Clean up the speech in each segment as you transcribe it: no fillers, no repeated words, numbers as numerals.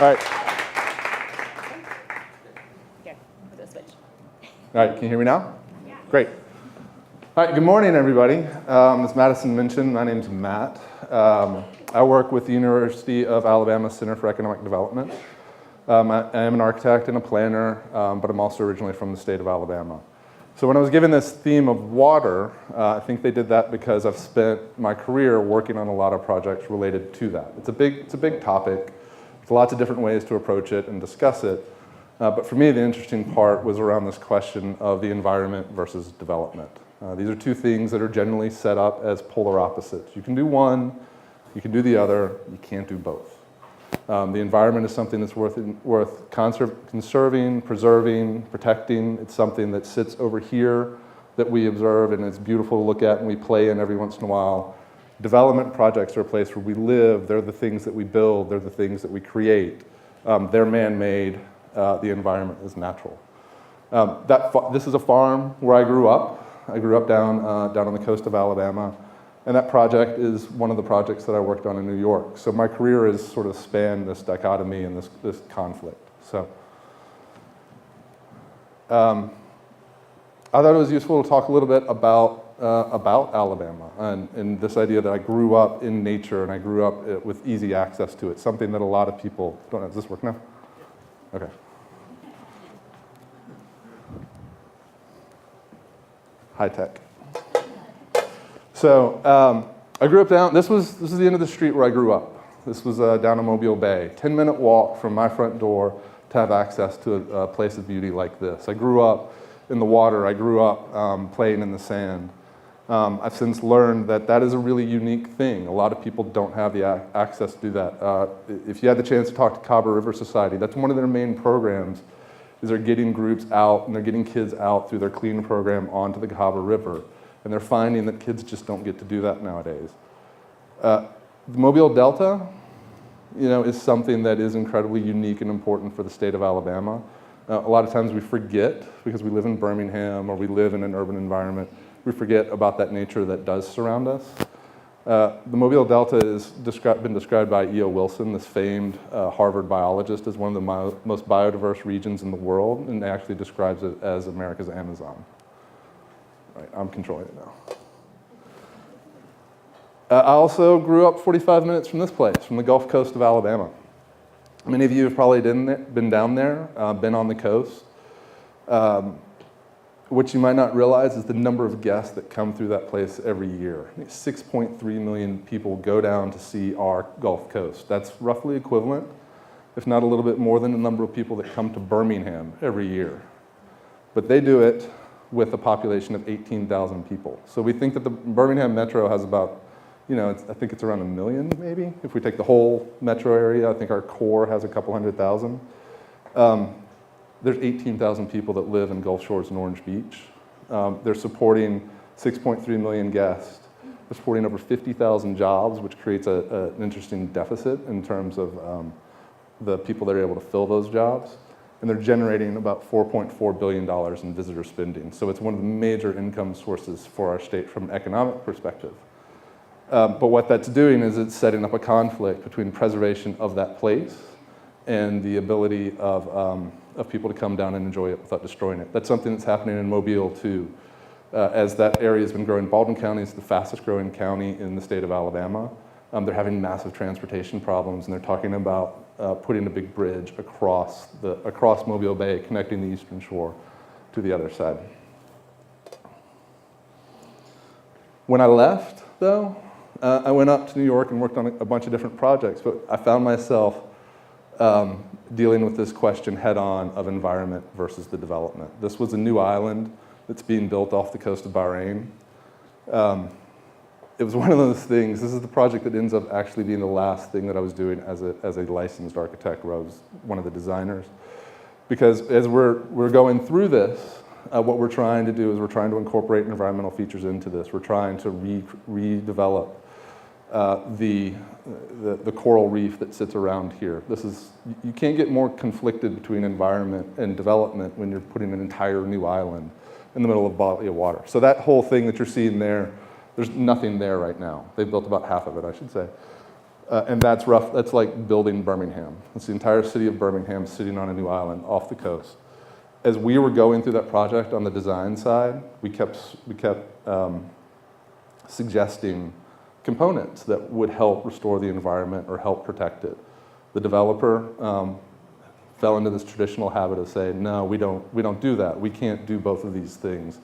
All right. Here, with a switch. All right, can you hear me now? Yeah. Great. All right, good morning, everybody. As Madison mentioned, my name's Matt. I work with the University of Alabama Center for Economic Development. I am an architect and a planner, but I'm also originally from the state of Alabama. So when I was given this theme of water, I think they did that because I've spent my career working on a lot of projects related to that. It's a big topic. There's lots of different ways to approach it and discuss it. But for me, the interesting part was around this question of the environment versus development. These are two things that are generally set up as polar opposites. You can do one, you can do the other, you can't do both. The environment is something that's worth conserving, preserving, protecting. It's something that sits over here that we observe and it's beautiful to look at and we play in every once in a while. Development projects are a place where we live. They're the things that we build. They're the things that we create. They're man-made. The environment is natural. This is a farm where I grew up. I grew up down on the coast of Alabama. And that project is one of the projects that I worked on in New York. So my career has sort of spanned this dichotomy and this conflict. So I thought it was useful to talk a little bit about Alabama and this idea that I grew up in nature and I grew up with easy access to it, something that a lot of people don't have. Does this work now? Okay. High tech. So I grew up down, this is the end of the street where I grew up. This was down in Mobile Bay. 10-minute walk from my front door to have access to a place of beauty like this. I grew up in the water. I grew up playing in the sand. I've since learned that that is a really unique thing. A lot of people don't have the access to do that. If you had the chance to talk to Cabo River Society, that's one of their main programs, is they're getting groups out and they're getting kids out through their clean program onto the Cabo River. And they're finding that kids just don't get to do that nowadays. The Mobile Delta, is something that is incredibly unique and important for the state of Alabama. A lot of times we forget, because we live in Birmingham or we live in an urban environment, we forget about that nature that does surround us. The Mobile Delta has been described by E.O. Wilson, this famed Harvard biologist, as one of the most biodiverse regions in the world, and actually describes it as America's Amazon. Right, I'm controlling it now. I also grew up 45 minutes from this place, from the Gulf Coast of Alabama. Many of you have probably been down there, been on the coast. What you might not realize is the number of guests that come through that place every year. 6.3 million people go down to see our Gulf Coast. That's roughly equivalent, if not a little bit more than the number of people that come to Birmingham every year. But they do it with a population of 18,000 people. So we think that the Birmingham Metro has about, I think it's around 1 million maybe. If we take the whole metro area, I think our core has a couple 100,000. There's 18,000 people that live in Gulf Shores and Orange Beach. They're supporting 6.3 million guests. They're supporting over 50,000 jobs, which creates an interesting deficit in terms of the people that are able to fill those jobs. And they're generating about $4.4 billion in visitor spending. So it's one of the major income sources for our state from an economic perspective. But what that's doing is it's setting up a conflict between preservation of that place and the ability of people to come down and enjoy it without destroying it. That's something that's happening in Mobile too. As that area has been growing, Baldwin County is the fastest growing county in the state of Alabama. They're having massive transportation problems, and they're talking about putting a big bridge across Mobile Bay, connecting the eastern shore to the other side. When I left, though, I went up to New York and worked on a bunch of different projects, but I found myself dealing with this question head-on of environment versus the development. This was a new island that's being built off the coast of Bahrain. It was one of those things, this is the project that ends up actually being the last thing that I was doing as a licensed architect, where I was one of the designers. Because as we're going through this, what we're trying to do is we're trying to incorporate environmental features into this. We're trying to redevelop the coral reef that sits around here. You can't get more conflicted between environment and development when you're putting an entire new island in the middle of a body of water. So that whole thing that you're seeing there, there's nothing there right now. They've built about half of it, I should say. And that's rough. That's like building Birmingham. It's the entire city of Birmingham sitting on a new island off the coast. As we were going through that project on the design side, we kept suggesting components that would help restore the environment or help protect it. The developer fell into this traditional habit of saying, no, we don't do that. We can't do both of these things.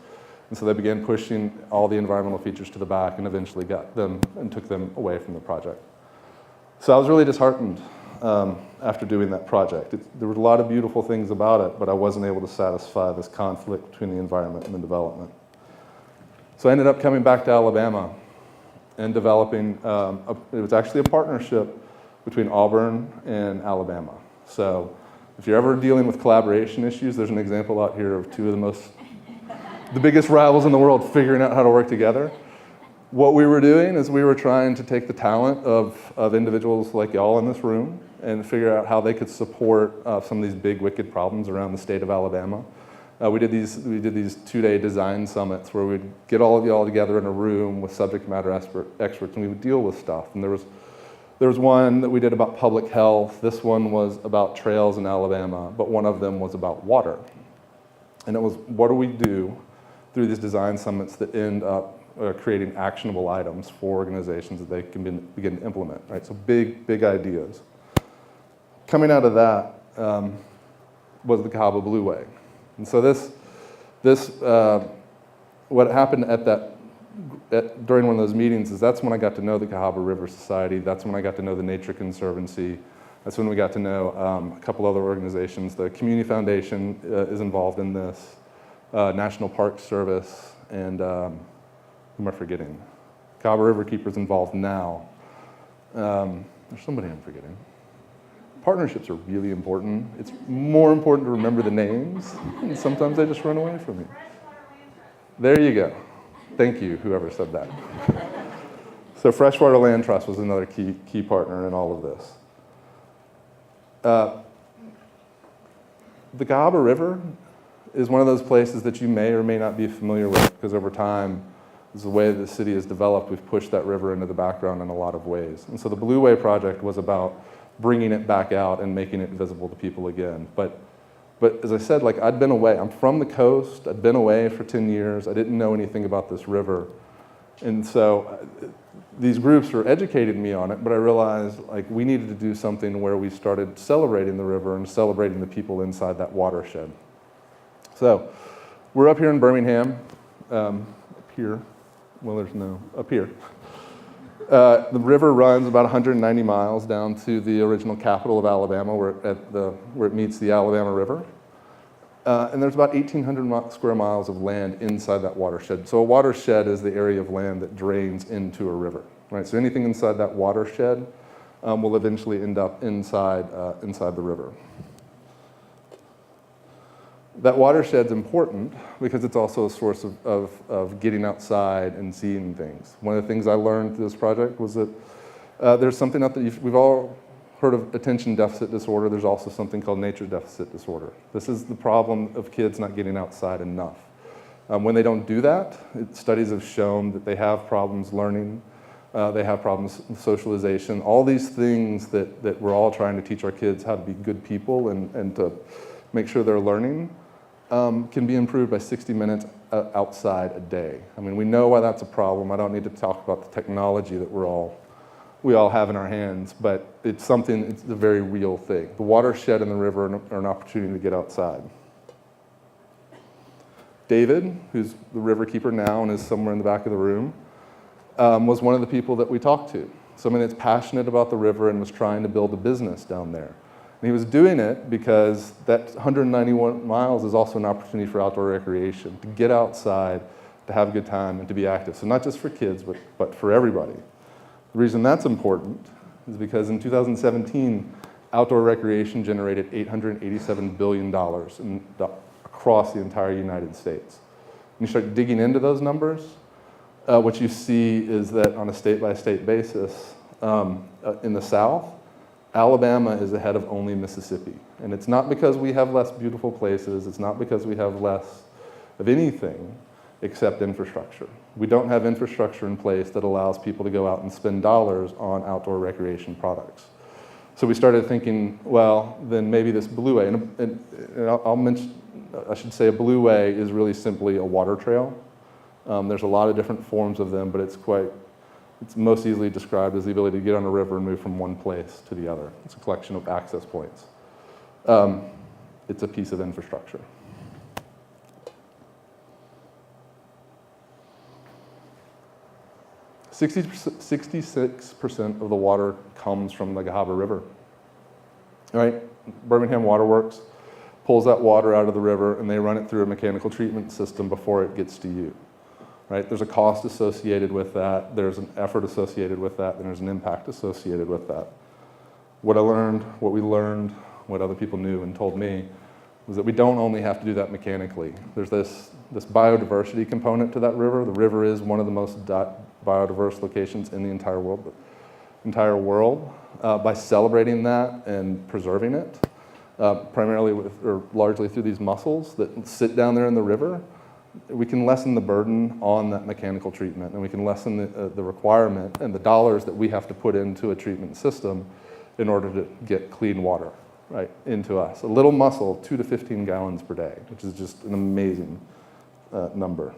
And so they began pushing all the environmental features to the back and eventually got them and took them away from the project. So I was really disheartened after doing that project. There were a lot of beautiful things about it, but I wasn't able to satisfy this conflict between the environment and the development. So I ended up coming back to Alabama and developing, it was actually a partnership between Auburn and Alabama. So if you're ever dealing with collaboration issues, there's an example out here of two of the biggest rivals in the world figuring out how to work together. What we were doing is we were trying to take the talent of individuals like y'all in this room and figure out how they could support some of these big, wicked problems around the state of Alabama. We did these 2-day design summits where we'd get all of y'all together in a room with subject matter experts, and we would deal with stuff. And there was one that we did about public health. This one was about trails in Alabama, but one of them was about water. And it was, what do we do through these design summits that end up creating actionable items for organizations that they can begin to implement, right? So big ideas. Coming out of that was the Cahaba Blueway. And so what happened during one of those meetings is that's when I got to know the Cahaba River Society. That's when I got to know the Nature Conservancy. That's when we got to know a couple other organizations. The Community Foundation is involved in this, National Park Service, and who am I forgetting? Cahaba Riverkeeper's involved now. There's somebody I'm forgetting. Partnerships are really important. It's more important to remember the names, and sometimes they just run away from you. There you go. Thank you, whoever said that. So Freshwater Land Trust was another key partner in all of this. The Cahaba River is one of those places that you may or may not be familiar with, because over time, as the way the city has developed, we've pushed that river into the background in a lot of ways. And so the Blueway project was about bringing it back out and making it visible to people again. But as I said, like, I'd been away. I'm from the coast. I'd been away for 10 years. I didn't know anything about this river. And so these groups were educating me on it, but I realized, like, we needed to do something where we started celebrating the river and celebrating the people inside that watershed. So we're up here in Birmingham, up here. Well, there's no, up here. The river runs about 190 miles down to the original capital of Alabama, where it meets the Alabama River. And there's about 1,800 square miles of land inside that watershed. So a watershed is the area of land that drains into a river, right? So anything inside that watershed will eventually end up inside the river. That watershed's important because it's also a source of getting outside and seeing things. One of the things I learned through this project was that there's something out there, we've all heard of attention deficit disorder. There's also something called nature deficit disorder. This is the problem of kids not getting outside enough. When they don't do that, studies have shown that they have problems learning, they have problems with socialization, all these things that we're all trying to teach our kids how to be good people and to make sure they're learning. Can be improved by 60 minutes outside a day. I mean, we know why that's a problem. I don't need to talk about the technology that we all have in our hands, but it's a very real thing. The watershed and the river are an opportunity to get outside. David, who's the river keeper now and is somewhere in the back of the room, was one of the people that we talked to. Someone that's passionate about the river and was trying to build a business down there. And he was doing it because that 191 miles is also an opportunity for outdoor recreation, to get outside, to have a good time, and to be active. So not just for kids, but for everybody. The reason that's important is because in 2017, outdoor recreation generated $887 billion across the entire United States. When you start digging into those numbers, what you see is that on a state-by-state basis, in the South, Alabama is ahead of only Mississippi. And it's not because we have less beautiful places, it's not because we have less of anything. except infrastructure. We don't have infrastructure in place that allows people to go out and spend dollars on outdoor recreation products. So we started thinking, well, then maybe this blueway, and I'll mention, I should say a blueway is really simply a water trail. There's a lot of different forms of them, but it's most easily described as the ability to get on a river and move from one place to the other. It's a collection of access points. It's a piece of infrastructure. $66% of the water comes from the Cahaba River. All right, Birmingham Waterworks pulls that water out of the river and they run it through a mechanical treatment system before it gets to you. Right? There's a cost associated with that, there's an effort associated with that, and there's an impact associated with that. What we learned, what other people knew and told me, was that we don't only have to do that mechanically. There's this biodiversity component to that river. The river is one of the most biodiverse locations in the entire world. By celebrating that and preserving it, primarily or largely through these mussels that sit down there in the river, we can lessen the burden on that mechanical treatment, and we can lessen the requirement and the dollars that we have to put into a treatment system in order to get clean water, right, into us. A little mussel, 2 to 15 gallons per day, which is just an amazing number.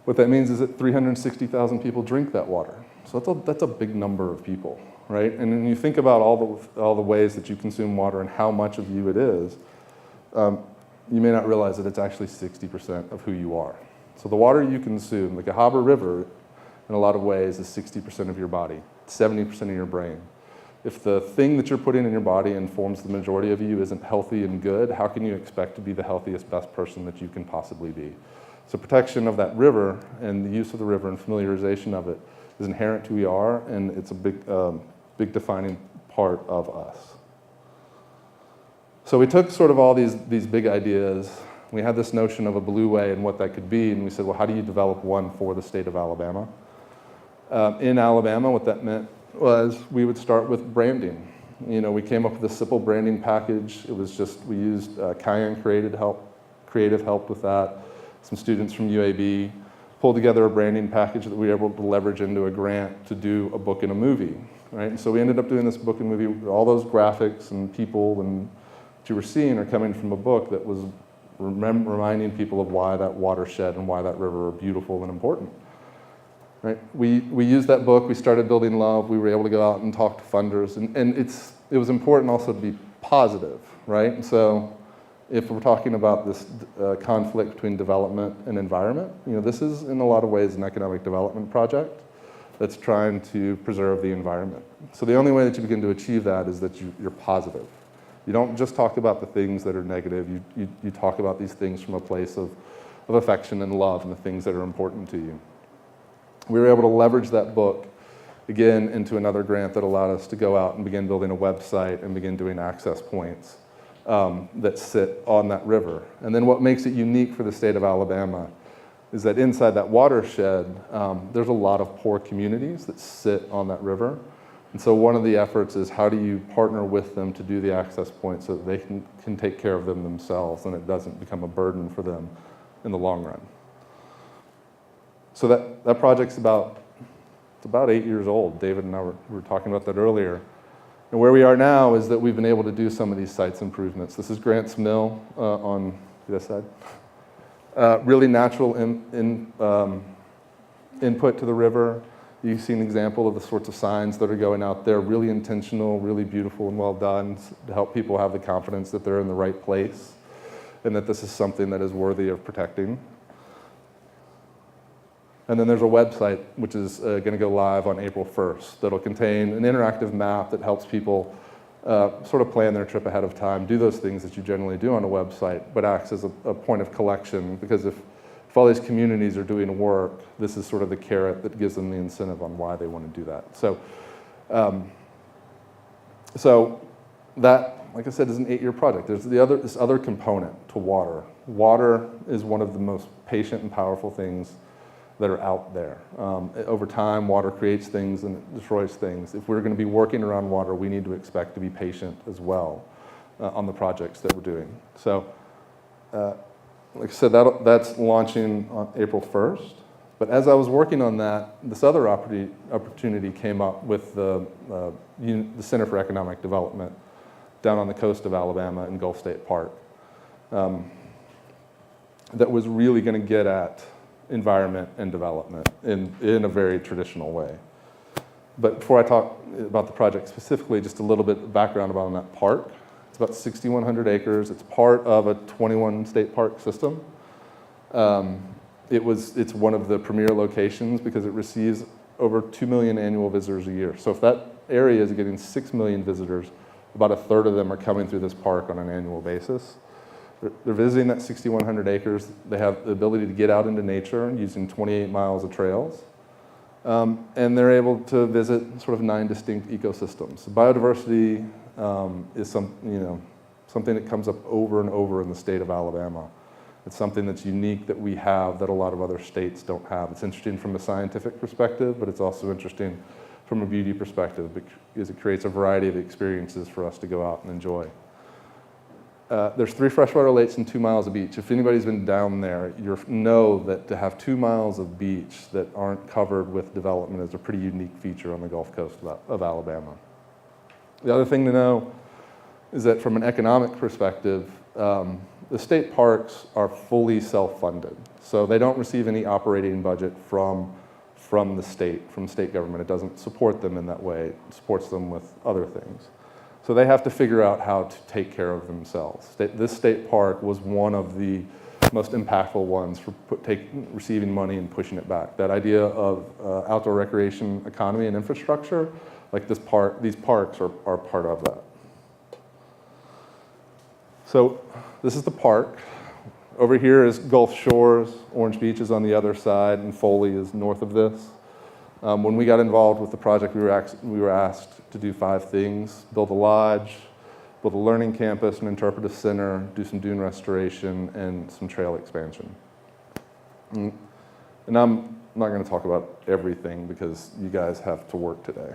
What that means is that 360,000 people drink that water. So that's a big number of people, right? And when you think about all the ways that you consume water and how much of you it is, you may not realize that it's actually 60% of who you are. So the water you consume, the Cahaba River, in a lot of ways, is 60% of your body, 70% of your brain. If the thing that you're putting in your body and forms the majority of you isn't healthy and good, how can you expect to be the healthiest, best person that you can possibly be? So protection of that river and the use of the river and familiarization of it is inherent to who we are, and it's a big defining part of us. So we took sort of all these big ideas. We had this notion of a blueway and what that could be, and we said, well, how do you develop one for the state of Alabama? In Alabama, what that meant was we would start with branding. You know, we came up with a simple branding package. It was just, we used Cayenne Creative help with that. Some students from UAB pulled together a branding package that we were able to leverage into a grant to do a book and a movie, right? And so we ended up doing this book and movie. All those graphics and people and what you were seeing are coming from a book that was reminding people of why that watershed and why that river are beautiful and important. Right? We used that book, we started building love, we were able to go out and talk to funders, and it was important also to be positive, right? And so if we're talking about this conflict between development and environment, you know, this is in a lot of ways an economic development project that's trying to preserve the environment. So the only way that you begin to achieve that is that you're positive. You don't just talk about the things that are negative, you talk about these things from a place of affection and love and the things that are important to you. We were able to leverage that book, again, into another grant that allowed us to go out and begin building a website and begin doing access points that sit on that river. And then what makes it unique for the state of Alabama is that inside that watershed, there's a lot of poor communities that sit on that river. And so one of the efforts is how do you partner with them to do the access points so that they can take care of them themselves and it doesn't become a burden for them in the long run. So that project's about 8 years old. David and I were talking about that earlier. And where we are now is that we've been able to do some of these sites improvements. This is Grant's Mill on this side. Really natural input to the river. You see an example of the sorts of signs that are going out there, really intentional, really beautiful and well done to help people have the confidence that they're in the right place and that this is something that is worthy of protecting. And then there's a website which is going to go live on April 1st that'll contain an interactive map that helps people sort of plan their trip ahead of time, do those things that you generally do on a website, but acts as a point of collection, because if all these communities are doing work, this is sort of the carrot that gives them the incentive on why they want to do that. So that, like I said, is an 8-year project. There's this other component to water. Water is one of the most patient and powerful things that are out there. Over time, water creates things and it destroys things. If we're going to be working around water, we need to expect to be patient as well on the projects that we're doing. So like I said, that's launching on April 1st. But as I was working on that, this other opportunity came up with the Center for Economic Development down on the coast of Alabama in Gulf State Park. That was really going to get at environment and development in a very traditional way. But before I talk about the project specifically, just a little bit of background about that park. It's about 6,100 acres. It's part of a 21 state park system. It's one of the premier locations because it receives over 2 million annual visitors a year. So if that area is getting 6 million visitors, about a third of them are coming through this park on an annual basis. They're visiting that 6,100 acres. They have the ability to get out into nature using 28 miles of trails. And they're able to visit sort of 9 distinct ecosystems. Biodiversity is something that comes up over and over in the state of Alabama. It's something that's unique that we have that a lot of other states don't have. It's interesting from a scientific perspective, but it's also interesting from a beauty perspective because it creates a variety of experiences for us to go out and enjoy. There's 3 freshwater lakes and 2 miles of beach. If anybody's been down there, you know that to have 2 miles of beach that aren't covered with development is a pretty unique feature on the Gulf Coast of Alabama. The other thing to know is that from an economic perspective, the state parks are fully self-funded. So they don't receive any operating budget from the state, from state government. It doesn't support them in that way. It supports them with other things. So they have to figure out how to take care of themselves. This state park was one of the most impactful ones for receiving money and pushing it back. That idea of outdoor recreation economy and infrastructure, like these parks are part of that. So this is the park. Over here is Gulf Shores. Orange Beach is on the other side, and Foley is north of this. When we got involved with the project, we were asked to do 5 things: build a lodge, build a learning campus, an interpretive center, do some dune restoration, and some trail expansion. And I'm not going to talk about everything because you guys have to work today.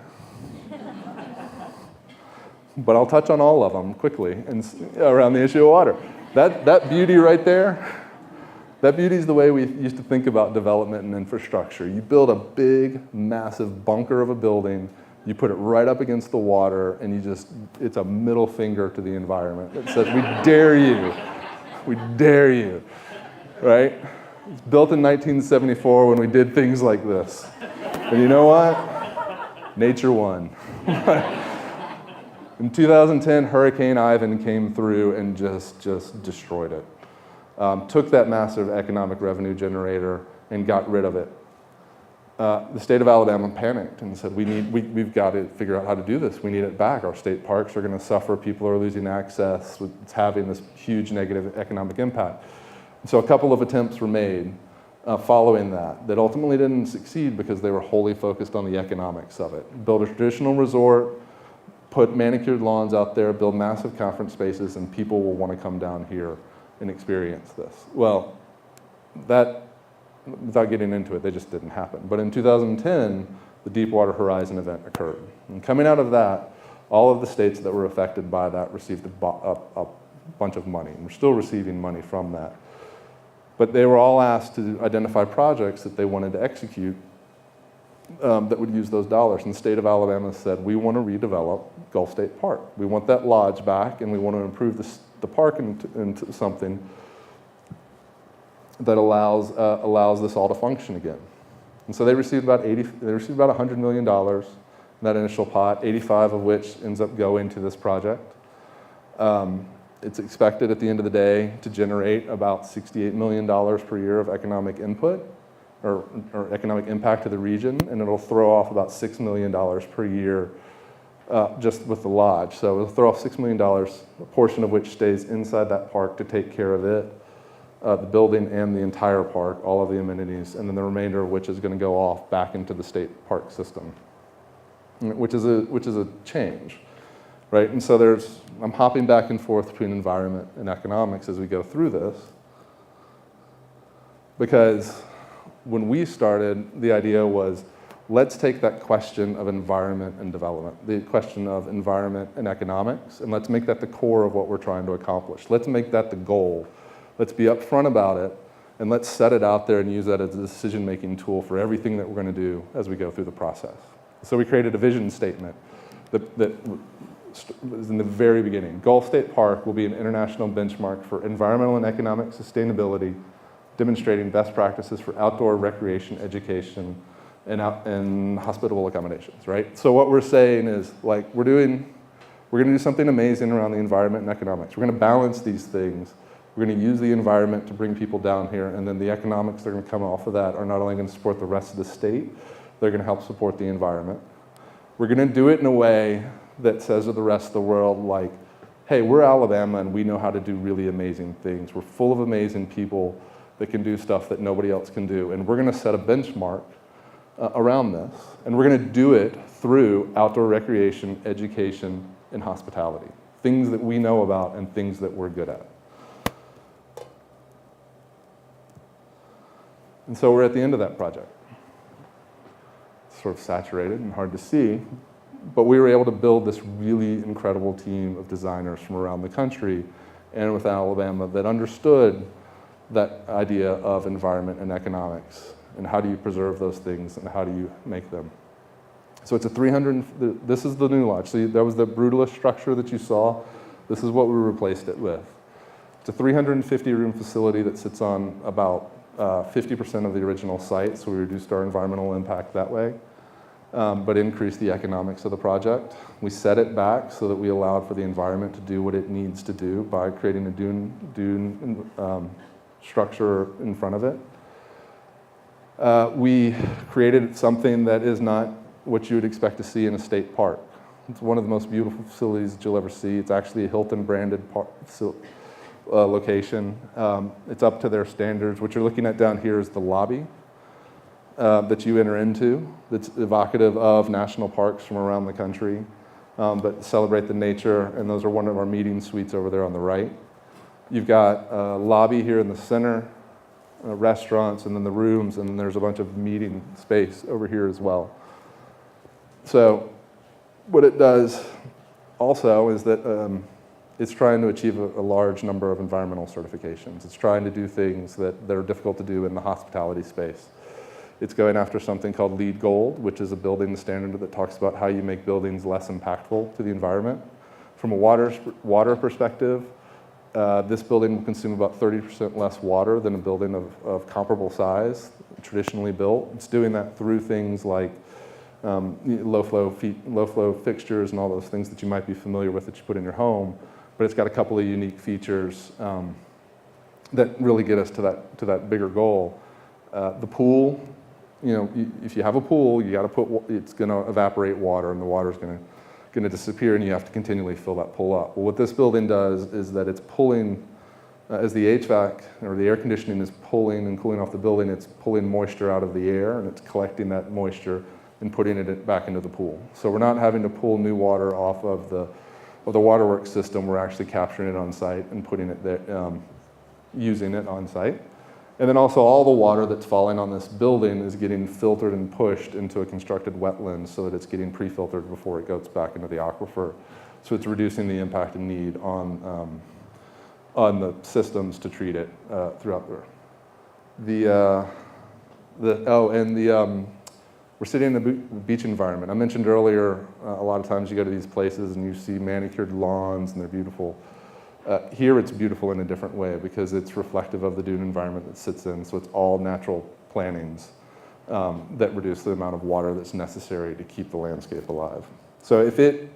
But I'll touch on all of them quickly and around the issue of water. That beauty right there, that beauty is the way we used to think about development and infrastructure. You build a big, massive bunker of a building, you put it right up against the water, and it's a middle finger to the environment that says, we dare you, right? It's built in 1974 when we did things like this. And you know what? Nature won. In 2010, Hurricane Ivan came through and just destroyed it. Took that massive economic revenue generator and got rid of it. The state of Alabama panicked and said, we've got to figure out how to do this. We need it back. Our state parks are going to suffer. People are losing access. It's having this huge negative economic impact. So a couple of attempts were made following that ultimately didn't succeed because they were wholly focused on the economics of it. Build a traditional resort, put manicured lawns out there, build massive conference spaces, and people will want to come down here and experience this. Well, that, without getting into it, they just didn't happen. But in 2010, the Deepwater Horizon event occurred. And coming out of that, all of the states that were affected by that received a bunch of money. And we're still receiving money from that. But they were all asked to identify projects that they wanted to execute that would use those dollars. And the state of Alabama said, we want to redevelop Gulf State Park. We want that lodge back, and we want to improve the park into something that allows this all to function again. And so they received about $100 million in that initial pot, 85 of which ends up going to this project. It's expected at the end of the day to generate about $68 million per year of economic input or economic impact to the region, and it'll throw off about $6 million per year just with the lodge. So it'll throw off $6 million, a portion of which stays inside that park to take care of it, the building and the entire park, all of the amenities, and then the remainder of which is going to go off back into the state park system, which is a change, right? And so I'm hopping back and forth between environment and economics as we go through this, because when we started, the idea was, let's take that question of environment and development, the question of environment and economics, and let's make that the core of what we're trying to accomplish. Let's make that the goal. Let's be upfront about it, and let's set it out there and use that as a decision-making tool for everything that we're going to do as we go through the process. So we created a vision statement that was in the very beginning. Gulf State Park will be an international benchmark for environmental and economic sustainability, demonstrating best practices for outdoor recreation, education, and hospitable accommodations, right? So what we're saying is, like, we're going to do something amazing around the environment and economics. We're going to balance these things. We're going to use the environment to bring people down here, and then the economics that are going to come off of that are not only going to support the rest of the state, they're going to help support the environment. We're going to do it in a way that says to the rest of the world, like, hey, we're Alabama and we know how to do really amazing things. We're full of amazing people that can do stuff that nobody else can do. And we're going to set a benchmark around this. And we're going to do it through outdoor recreation, education, and hospitality. Things that we know about and things that we're good at. And so we're at the end of that project. It's sort of saturated and hard to see. But we were able to build this really incredible team of designers from around the country and with Alabama that understood that idea of environment and economics and how do you preserve those things and how do you make them. So it's this is the new lodge. So that was the brutalist structure that you saw. This is what we replaced it with. It's a 350-room facility that sits on about 50% of the original site, so we reduced our environmental impact that way. But increase the economics of the project. We set it back so that we allowed for the environment to do what it needs to do by creating a dune structure in front of it. We created something that is not what you would expect to see in a state park. It's one of the most beautiful facilities that you'll ever see. It's actually a Hilton-branded location. It's up to their standards. What you're looking at down here is the lobby that you enter into, that's evocative of national parks from around the country, but celebrate the nature, and those are one of our meeting suites over there on the right. You've got a lobby here in the center, restaurants, and then the rooms, and then there's a bunch of meeting space over here as well. So what it does also is that it's trying to achieve a large number of environmental certifications. It's trying to do things that are difficult to do in the hospitality space. It's going after something called LEED Gold, which is a building standard that talks about how you make buildings less impactful to the environment. From a water perspective, this building will consume about 30% less water than a building of comparable size, traditionally built. It's doing that through things like low flow fixtures and all those things that you might be familiar with that you put in your home. But it's got a couple of unique features that really get us to that bigger goal. The pool. If you have a pool, you got to it's going to evaporate water, and the water is going to disappear, and you have to continually fill that pool up. Well, what this building does is that it's pulling, as the HVAC or the air conditioning is pulling and cooling off the building, it's pulling moisture out of the air, and it's collecting that moisture and putting it back into the pool. So we're not having to pull new water off of the waterworks system. We're actually capturing it on site and putting it there, using it on site. And then also all the water that's falling on this building is getting filtered and pushed into a constructed wetland so that it's getting pre-filtered before it goes back into the aquifer. So it's reducing the impact and need on the systems to treat it throughout there. We're sitting in a beach environment. I mentioned earlier, a lot of times you go to these places and you see manicured lawns and they're beautiful. Here it's beautiful in a different way because it's reflective of the dune environment that sits in, so it's all natural plantings that reduce the amount of water that's necessary to keep the landscape alive. So if it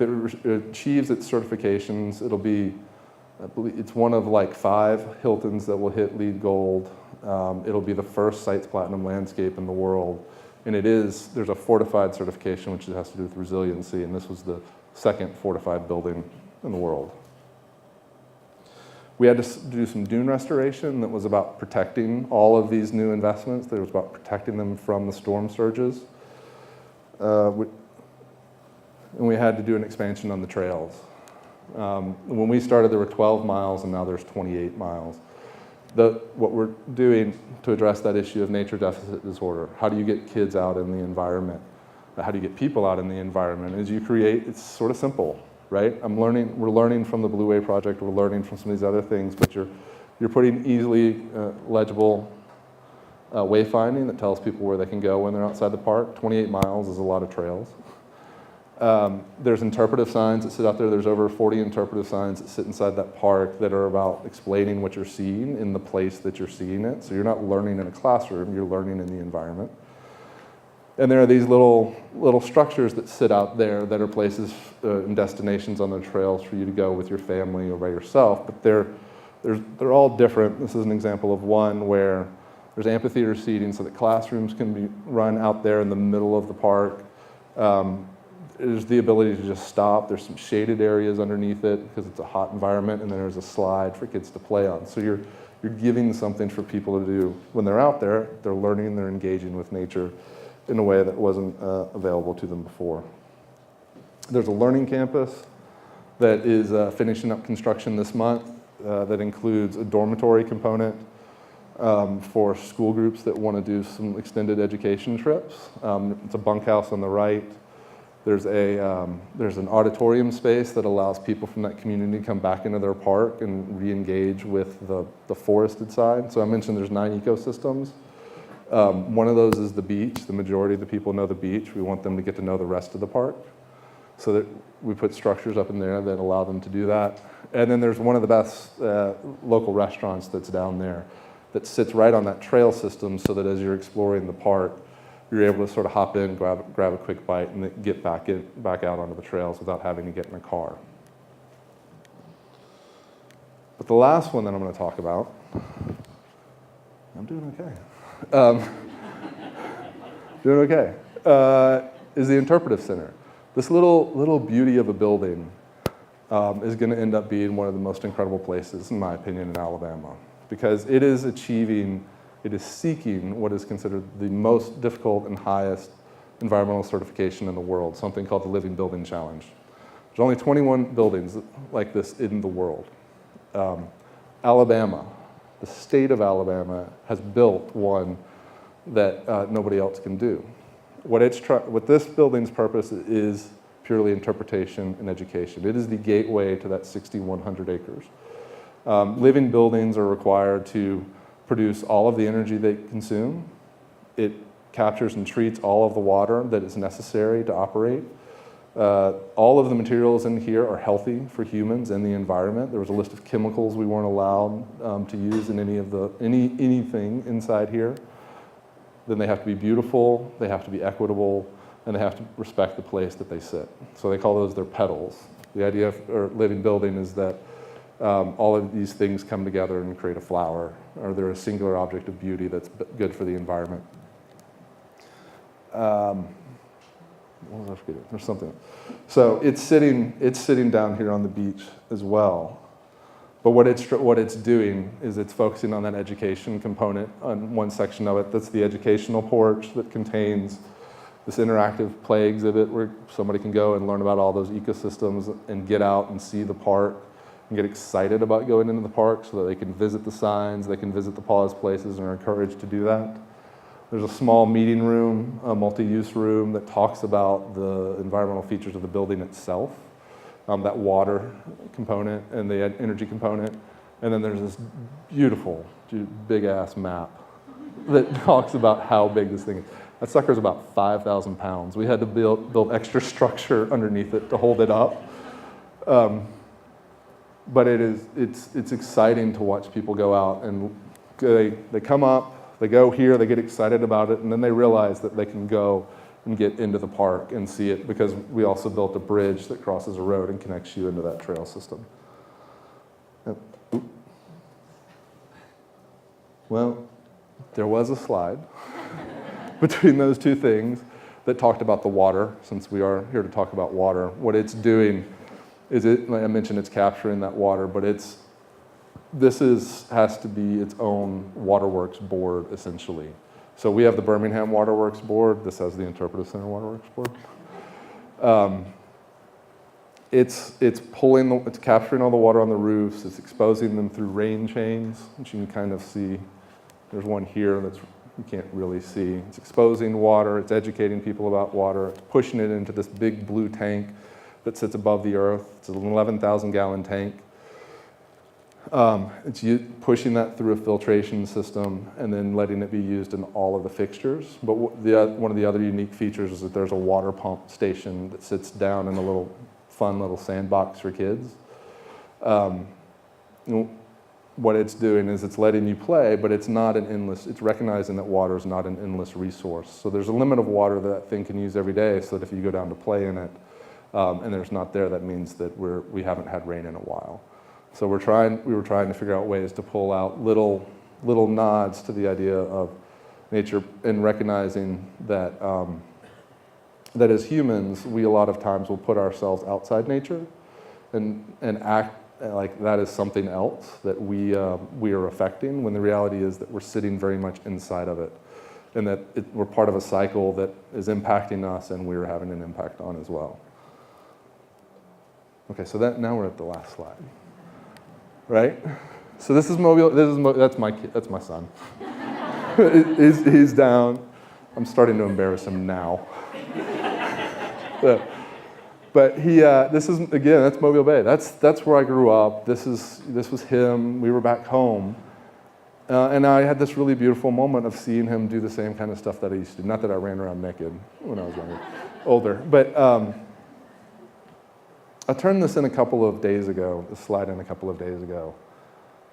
achieves its certifications, it'll be, I believe it's one of like 5 Hiltons that will hit LEED Gold. It'll be the first Sites Platinum landscape in the world, and there's a fortified certification which has to do with resiliency, and this was the second fortified building in the world. We had to do some dune restoration that was about protecting all of these new investments. That was about protecting them from the storm surges. And we had to do an expansion on the trails. When we started, there were 12 miles, and now there's 28 miles. What we're doing to address that issue of nature deficit disorder, how do you get kids out in the environment? How do you get people out in the environment? Is you create, it's sort of simple. Right? We're learning from the Blue Way project, we're learning from some of these other things, but you're You're putting easily legible wayfinding that tells people where they can go when they're outside the park. 28 miles is a lot of trails. There's interpretive signs that sit out there. There's over 40 interpretive signs that sit inside that park that are about explaining what you're seeing in the place that you're seeing it. So you're not learning in a classroom, you're learning in the environment. And there are these little structures that sit out there that are places and destinations on the trails for you to go with your family or by yourself, but they're all different. This is an example of one where there's amphitheater seating so that classrooms can be run out there in the middle of the park. There's the ability to just stop. There's some shaded areas underneath it because it's a hot environment, and then there's a slide for kids to play on. So you're giving something for people to do when they're out there. They're learning, they're engaging with nature in a way that wasn't available to them before. There's a learning campus that is finishing up construction this month that includes a dormitory component for school groups that want to do some extended education trips. It's a bunkhouse on the right. There's an auditorium space that allows people from that community to come back into their park and re-engage with the forested side. So I mentioned there's 9 ecosystems. One of those is the beach. The majority of the people know the beach. We want them to get to know the rest of the park. So that we put structures up in there that allow them to do that. And then there's one of the best local restaurants that's down there that sits right on that trail system so that as you're exploring the park, you're able to sort of hop in, grab a quick bite, and then get back out onto the trails without having to get in a car. But the last one that I'm going to talk about, I'm doing okay. Is the Interpretive Center. This little beauty of a building is going to end up being one of the most incredible places, in my opinion, in Alabama, because it is seeking what is considered the most difficult and highest environmental certification in the world, something called the Living Building Challenge. There's only 21 buildings like this in the world. Alabama, the state of Alabama, has built one that nobody else can do. What this building's purpose is purely interpretation and education. It is the gateway to that 6,100 acres. Living buildings are required to produce all of the energy they consume. It captures and treats all of the water that is necessary to operate. All of the materials in here are healthy for humans and the environment. There was a list of chemicals we weren't allowed to use in anything inside here. Then they have to be beautiful, they have to be equitable, and they have to respect the place that they sit. So they call those their petals. The idea of a living building is that all of these things come together and create a flower, or they're a singular object of beauty that's good for the environment. What was I forgetting? There's something. So it's sitting down here on the beach as well. But what it's doing is it's focusing on that education component on one section of it. That's the educational porch that contains this interactive play exhibit where somebody can go and learn about all those ecosystems and get out and see the park and get excited about going into the park so that they can visit the signs, they can visit the pause places, and are encouraged to do that. There's a small meeting room, a multi-use room that talks about the environmental features of the building itself, that water component and the energy component. And then there's this beautiful, big-ass map that talks about how big this thing is. That sucker's about 5,000 pounds. We had to build extra structure underneath it to hold it up. But it's exciting to watch people go out and they come up, they go here, they get excited about it, and then they realize that they can go and get into the park and see it because we also built a bridge that crosses a road and connects you into that trail system. Well, there was a slide between those two things that talked about the water, since we are here to talk about water. What it's doing is like I mentioned, it's capturing that water, but this has to be its own waterworks board, essentially. So we have the Birmingham Waterworks Board. This has the Interpretive Center Waterworks Board. It's capturing all the water on the roofs. It's exposing them through rain chains, which you can kind of see. There's one here that you can't really see. It's exposing water. It's educating people about water. It's pushing it into this big blue tank that sits above the earth. It's an 11,000 gallon tank. It's pushing that through a filtration system and then letting it be used in all of the fixtures. But one of the other unique features is that there's a water pump station that sits down in a fun little sandbox for kids. What it's doing is it's letting you play, but it's recognizing that water is not an endless resource. So there's a limit of water that thing can use every day, so that if you go down to play in it and there's not there, that means that we haven't had rain in a while. So we were trying to figure out ways to pull out little nods to the idea of nature, and recognizing that that as humans, we a lot of times will put ourselves outside nature and act like that is something else that we are affecting, when the reality is that we're sitting very much inside of it, and that we're part of a cycle that is impacting us and we're having an impact on as well. Okay, so now we're at the last slide. Right? So this is Mobile. That's my kid. That's my son. he's down. I'm starting to embarrass him now. But this is, again, that's Mobile Bay. That's where I grew up. This was him. We were back home, and I had this really beautiful moment of seeing him do the same kind of stuff that I used to do. Not that I ran around naked when I was older, but. I turned this slide in a couple of days ago,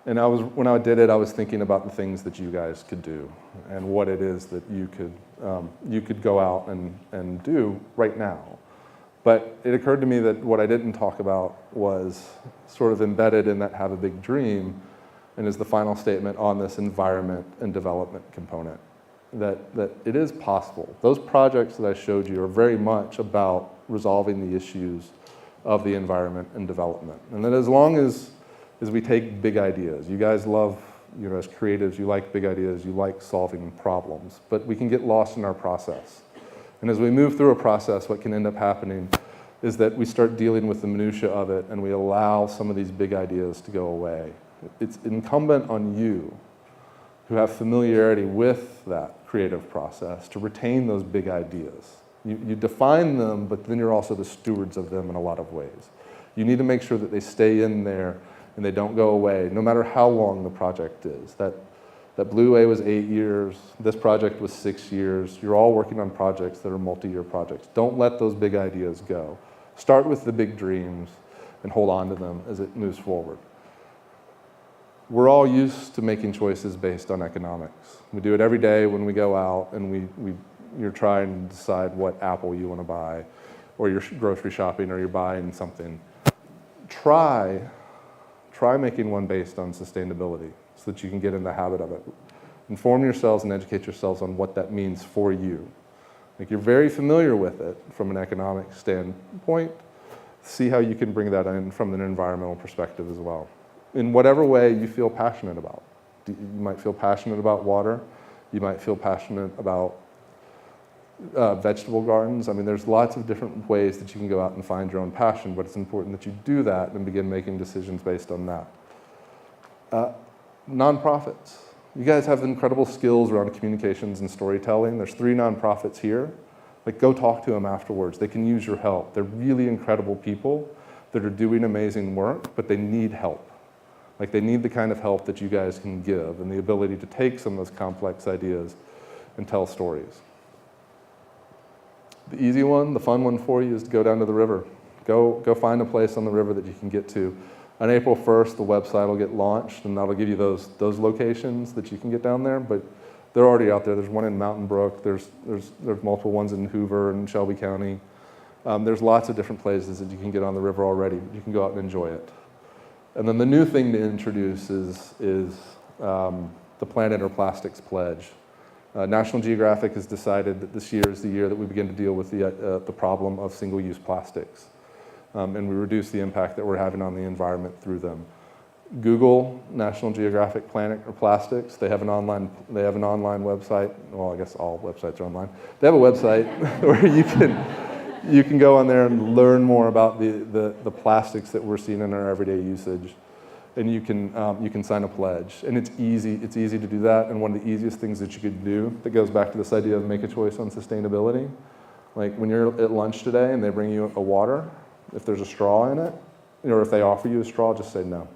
and when I did it, I was thinking about the things that you guys could do, and what it is that you could go out and do right now. But it occurred to me that what I didn't talk about was sort of embedded in that have a big dream, and is the final statement on this environment and development component, that it is possible. Those projects that I showed you are very much about resolving the issues of the environment and development. And that as long as we take big ideas, you guys love, as creatives, you like big ideas, you like solving problems, but we can get lost in our process. And as we move through a process, what can end up happening is that we start dealing with the minutia of it, and we allow some of these big ideas to go away. It's incumbent on you, who have familiarity with that creative process, to retain those big ideas. You define them, but then you're also the stewards of them in a lot of ways. You need to make sure that they stay in there and they don't go away, no matter how long the project is. That Blue Way was 8 years, this project was 6 years. You're all working on projects that are multi-year projects. Don't let those big ideas go. Start with the big dreams and hold on to them as it moves forward. We're all used to making choices based on economics. We do it every day when we go out and you're trying to decide what apple you want to buy, or you're grocery shopping, or you're buying something. Try making one based on sustainability so that you can get in the habit of it. Inform yourselves and educate yourselves on what that means for you. Like, you're very familiar with it from an economic standpoint. See how you can bring that in from an environmental perspective as well, in whatever way you feel passionate about. You might feel passionate about water. You might feel passionate about vegetable gardens. I mean, there's lots of different ways that you can go out and find your own passion, but it's important that you do that and begin making decisions based on that. Nonprofits. You guys have incredible skills around communications and storytelling. There's 3 nonprofits here. Like, go talk to them afterwards. They can use your help. They're really incredible people that are doing amazing work, but they need help. Like, they need the kind of help that you guys can give, and the ability to take some of those complex ideas and tell stories. The easy one, the fun one for you, is to go down to the river. Go find a place on the river that you can get to. On April 1st, the website will get launched, and that'll give you those locations that you can get down there, but they're already out there. There's one in Mountain Brook. There's multiple ones in Hoover and Shelby County. There's lots of different places that you can get on the river already. You can go out and enjoy it. And then the new thing to introduce is the Planet or Plastics Pledge. National Geographic has decided that this year is the year that we begin to deal with the problem of single-use plastics, and we reduce the impact that we're having on the environment through them. Google National Geographic Planet or Plastics. They have an online website. Well, I guess all websites are online. They have a website where you can go on there and learn more about the plastics that we're seeing in our everyday usage. And you can sign a pledge, and it's easy to do that. And one of the easiest things that you could do, that goes back to this idea of make a choice on sustainability, like when you're at lunch today and they bring you a water, if there's a straw in it, or if they offer you a straw, just say no.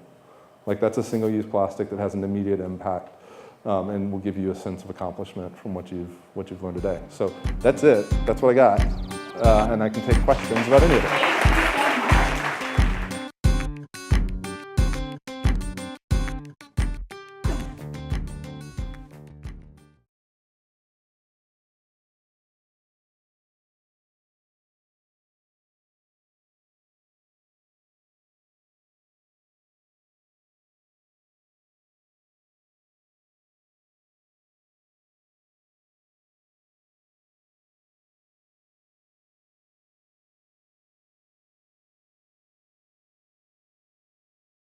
Like that's a single-use plastic that has an immediate impact and will give you a sense of accomplishment from what you've learned today. So that's it. That's what I got. And I can take questions about any of it.